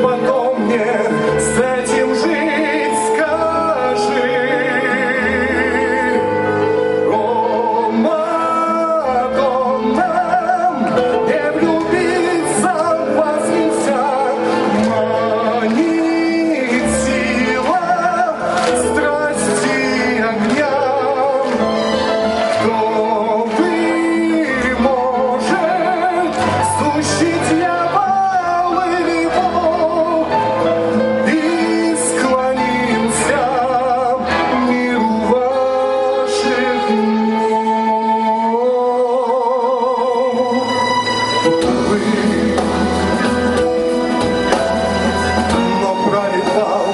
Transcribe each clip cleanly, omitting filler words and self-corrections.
потом мне с этим жить, скажи. О, Мадонна, не влюбиться в вас нельзя, манит сила страсти огня. Кто вы, может, сущий дьявол или Бог, и склонился миру ваших ног. Вы, но пролетал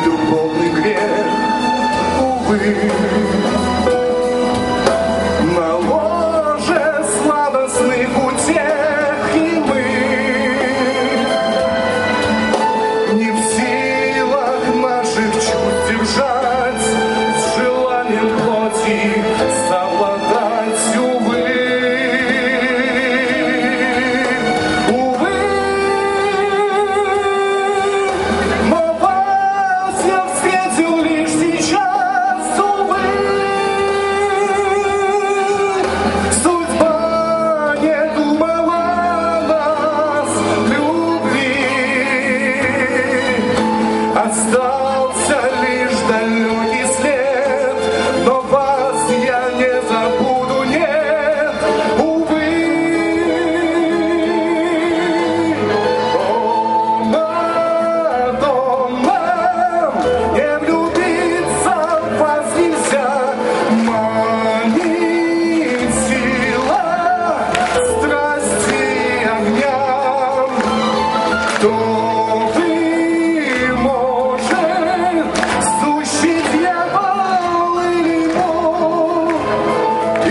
любовный грех, увы. На ложе сладостных утех и мы не в силах наших чувств держать, с желанием плоти совладать, увы. Увы, но вас я встретил лишь сейчас, увы. Судьба не думала нас любви, остался лишь далекий след, но вас я не забуду, нет, увы. О, Мадонна, не влюбиться в вас нельзя, манит сила страсти огня. Кто вы, может, сущий дьявол или Бог, и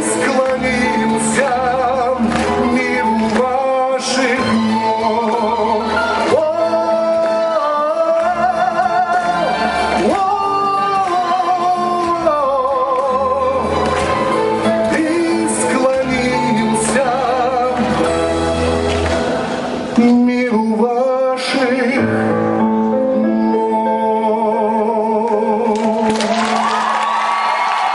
склонился миру ваших ног. И склонился миру ваших